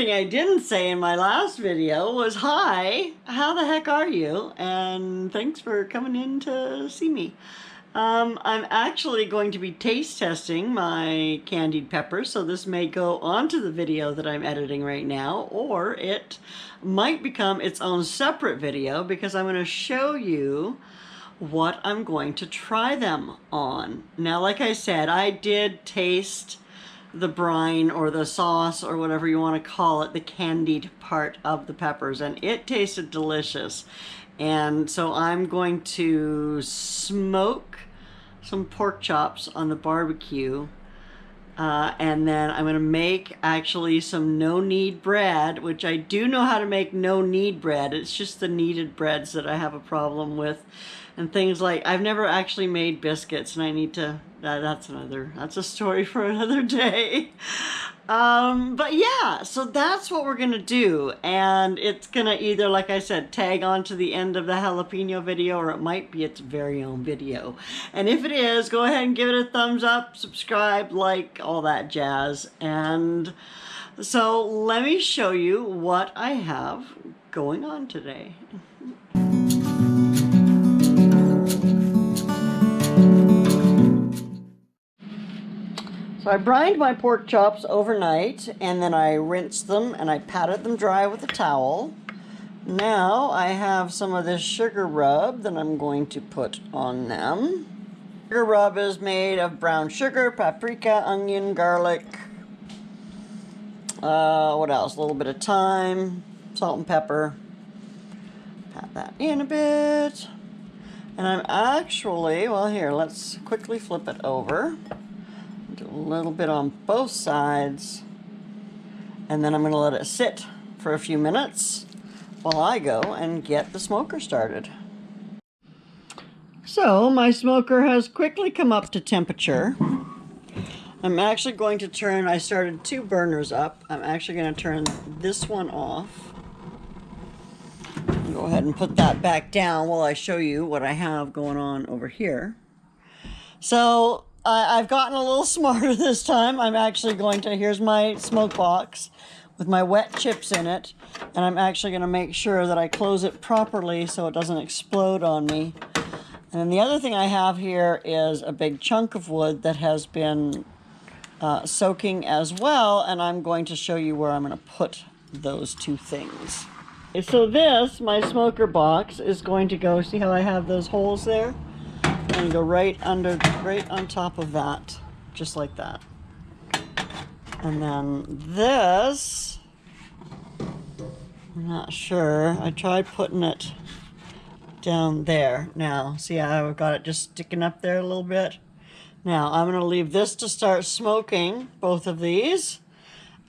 Something I didn't say in my last video was, hi, how the heck are you? And thanks for coming in to see me. I'm actually going to be taste testing my candied peppers, so this may go onto the video that I'm editing right now, or it might become its own separate video because I'm going to show you what I'm going to try them on. Now, like I said, I did taste the brine or the sauce or whatever you want to call it, the candied part of the peppers, and it tasted delicious. And so I'm going to smoke some pork chops on the barbecue, and then I'm going to make actually some no-knead bread, which I do know how to make no-knead bread. It's just the kneaded breads that I have a problem with. And things like, I've never actually made biscuits, and I need to, that's a story for another day. But yeah, so that's what we're gonna do. And it's gonna either, like I said, tag on to the end of the jalapeno video, or it might be its very own video. And if it is, go ahead and give it a thumbs up, subscribe, like, all that jazz. And so let me show you what I have going on today. So I brined my pork chops overnight, and then I rinsed them and I patted them dry with a towel. Now I have some of this sugar rub that I'm going to put on them. Sugar rub is made of brown sugar, paprika, onion, garlic, what else? A little bit of thyme, salt and pepper. Pat that in a bit. And I'm actually, well, here, let's quickly flip it over. Do a little bit on both sides, and then I'm going to let it sit for a few minutes while I go and get the smoker started. So my smoker has quickly come up to temperature. I'm actually going to turn, I started 2 burners up. I'm actually going to turn this one off. Go ahead and put that back down while I show you what I have going on over here. So I've gotten a little smarter this time. I'm actually going to, here's my smoke box with my wet chips in it, and I'm actually going to make sure that I close it properly so it doesn't explode on me. And then the other thing I have here is a big chunk of wood that has been soaking as well, and I'm going to show you where I'm going to put those 2 things. So this, my smoker box, is going to go, see how I have those holes there? And go right on top of that, just like that. And then this, I'm not sure. I tried putting it down there. Now, see how I've got it just sticking up there a little bit? Now, I'm going to leave this to start smoking, both of these.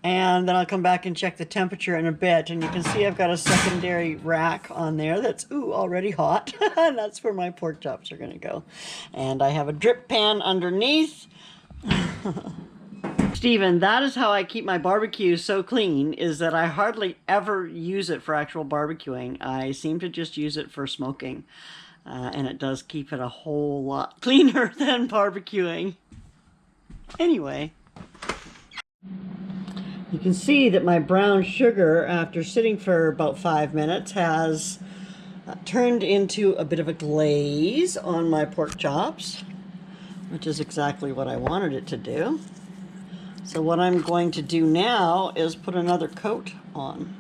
And then I'll come back and check the temperature in a bit. And you can see I've got a secondary rack on there that's, already hot. And that's where my pork chops are going to go. And I have a drip pan underneath. Steven, that is how I keep my barbecue so clean, is that I hardly ever use it for actual barbecuing. I seem to just use it for smoking. And it does keep it a whole lot cleaner than barbecuing. Anyway. You can see that my brown sugar, after sitting for about 5 minutes, has turned into a bit of a glaze on my pork chops, which is exactly what I wanted it to do. So what I'm going to do now is put another coat on.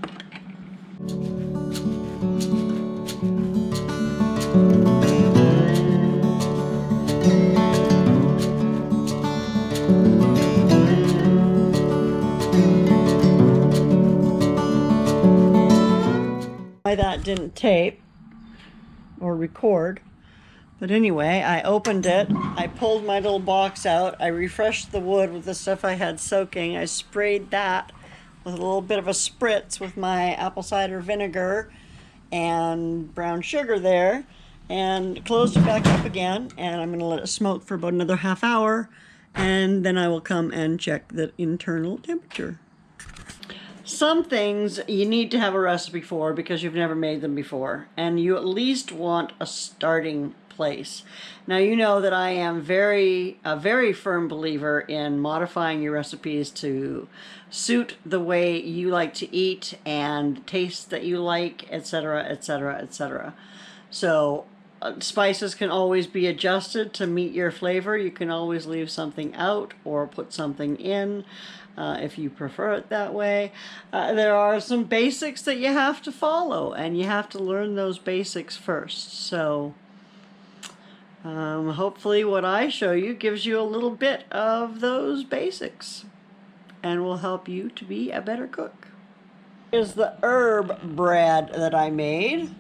That didn't tape or record, but anyway, I opened it, I pulled my little box out, I refreshed the wood with the stuff I had soaking, I sprayed that with a little bit of a spritz with my apple cider vinegar and brown sugar there, and closed it back up again, and I'm going to let it smoke for about another half hour, and then I will come and check the internal temperature. Some things you need to have a recipe for because you've never made them before, and you at least want a starting place. Now, you know that I am a very firm believer in modifying your recipes to suit the way you like to eat and taste that you like, etc., etc., etc. So spices can always be adjusted to meet your flavor. You can always leave something out or put something in if you prefer it that way. There are some basics that you have to follow, and you have to learn those basics first. So hopefully what I show you gives you a little bit of those basics and will help you to be a better cook. Here's the herb bread that I made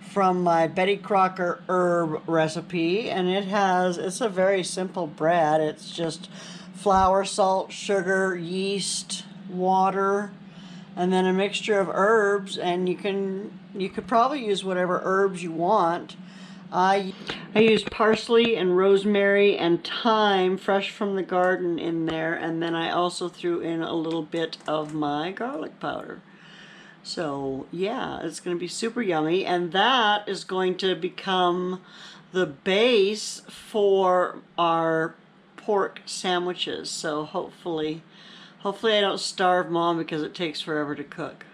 from my Betty Crocker herb recipe, and it's a very simple bread. It's just flour, salt, sugar, yeast, water, and then a mixture of herbs, and you could probably use whatever herbs you want. I used parsley and rosemary and thyme fresh from the garden in there, and then I also threw in a little bit of my garlic powder. So yeah, it's going to be super yummy, and that is going to become the base for our pork sandwiches. So hopefully I don't starve Mom because it takes forever to cook.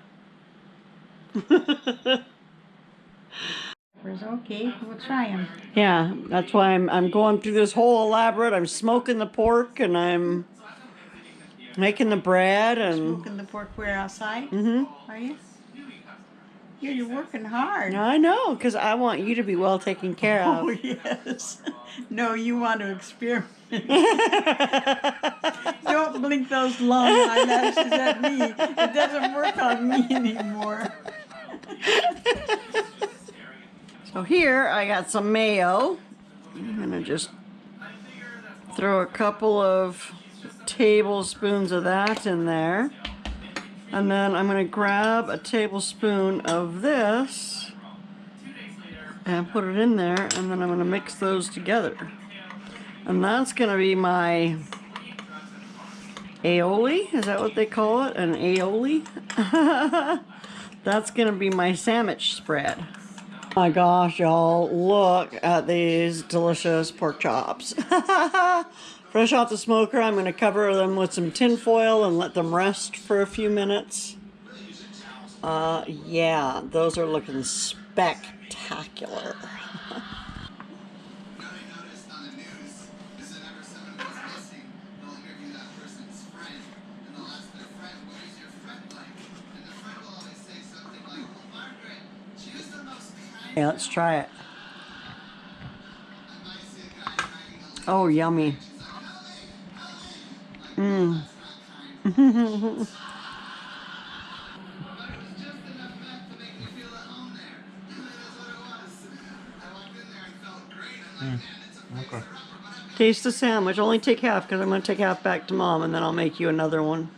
Okay, we'll try them. Yeah, that's why I'm going through this whole elaborate. I'm smoking the pork and I'm making the bread and smoking the pork where outside. Are you? You're working hard. I know, because I want you to be well taken care of. Oh yes. No, you want to experiment. Don't blink those long eyelashes at me. It doesn't work on me anymore. So here I got some mayo. I'm gonna just throw a couple of tablespoons of that in there. And then I'm gonna grab a tablespoon of this and put it in there, and then I'm gonna mix those together. And that's gonna be my aioli, is that what they call it? An aioli? That's gonna be my sandwich spread. Oh my gosh, y'all, look at these delicious pork chops. Fresh off the smoker, I'm going to cover them with some tin foil and let them rest for a few minutes. Yeah, those are looking spectacular. Yeah, let's try it. Oh, yummy. Mmm. Okay. Taste the sandwich. Only take half because I'm going to take half back to Mom, and then I'll make you another one.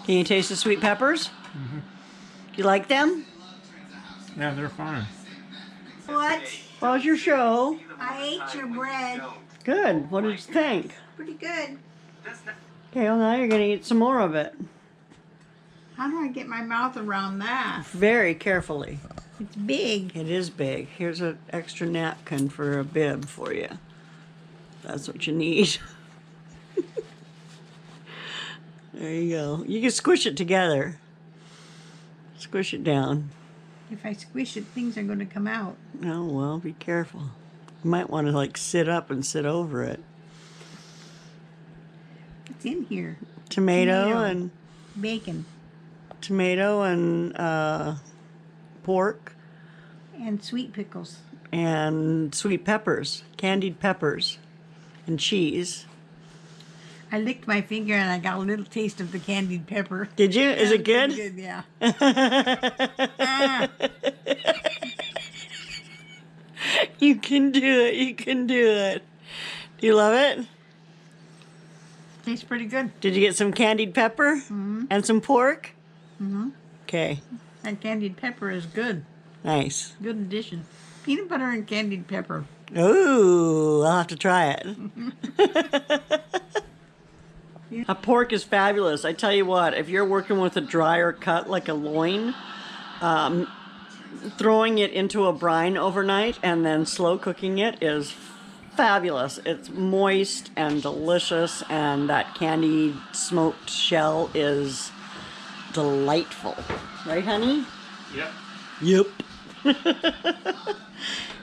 Can you taste the sweet peppers? Mm-hmm. You like them? Yeah, they're fine. What? How's your show? I ate your bread. Good. What did you think? Pretty good. Okay, well now you're going to eat some more of it. How do I get my mouth around that? Very carefully. It's big. It is big. Here's an extra napkin for a bib for you. That's what you need. There you go. You can squish it together. Squish it down. If I squish it, things are going to come out. Oh, well, be careful. You might want to, like, sit up and sit over it. It's in here. Tomato and... Bacon. Tomato and pork. And sweet pickles. And sweet peppers. Candied peppers. And cheese. I licked my finger and I got a little taste of the candied pepper. Did you? Is it good? Good, yeah. You can do it. You can do it. Do you love it? Tastes pretty good. Did you get some candied pepper? Mm-hmm. And some pork? Mm-hmm. Okay. And candied pepper is good. Nice. Good addition. Peanut butter and candied pepper. Ooh, I'll have to try it. A pork is fabulous. I tell you what, if you're working with a drier cut like a loin, throwing it into a brine overnight and then slow cooking it is fabulous. It's moist and delicious, and that candied smoked shell is delightful. Right, honey? Yep. Yep.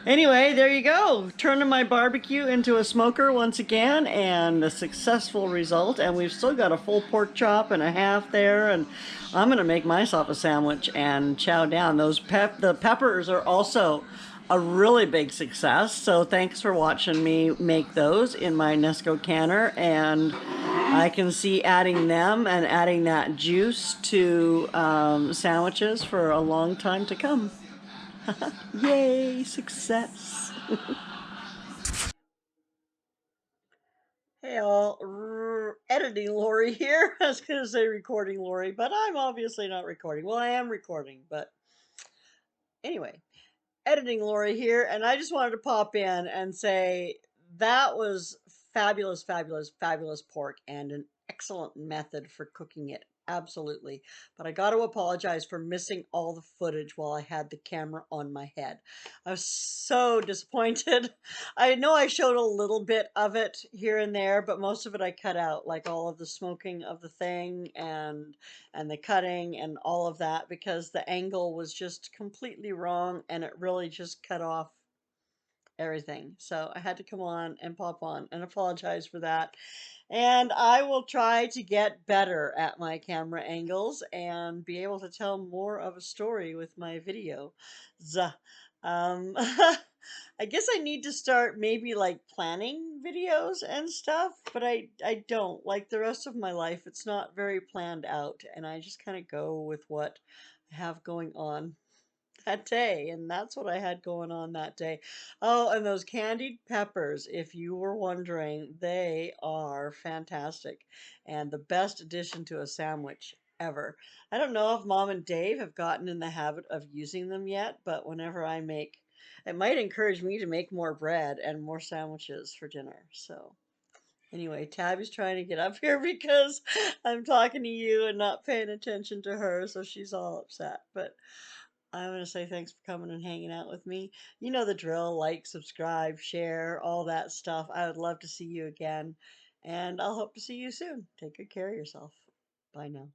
Anyway, there you go. Turning my barbecue into a smoker once again, and a successful result. And we've still got a full pork chop and a half there, and I'm gonna make myself a sandwich and chow down. The peppers are also a really big success. So thanks for watching me make those in my Nesco canner, and I can see adding them and adding that juice to sandwiches for a long time to come. Yay, success. Hey all, editing Lorrie here. I was going to say recording Lorrie, but I'm obviously not recording. Well, I am recording, but anyway, editing Lorrie here, and I just wanted to pop in and say that was fabulous, fabulous, fabulous pork, and an excellent method for cooking it. Absolutely. But I got to apologize for missing all the footage while I had the camera on my head. I was so disappointed. I know I showed a little bit of it here and there, but most of it I cut out, like all of the smoking of the thing and the cutting and all of that, because the angle was just completely wrong and it really just cut off everything. So I had to come on and pop on and apologize for that. And I will try to get better at my camera angles and be able to tell more of a story with my video. I guess I need to start maybe like planning videos and stuff, but I don't. Like the rest of my life, it's not very planned out, and I just kind of go with what I have going on that day, and that's what I had going on that day. Oh, and those candied peppers, if you were wondering, they are fantastic and the best addition to a sandwich ever. I don't know if Mom and Dave have gotten in the habit of using them yet, but whenever I make, it might encourage me to make more bread and more sandwiches for dinner. So anyway, Tabby's trying to get up here because I'm talking to you and not paying attention to her, so she's all upset. But I want to say thanks for coming and hanging out with me. You know the drill: like, subscribe, share, all that stuff. I would love to see you again, and I'll hope to see you soon. Take good care of yourself. Bye now.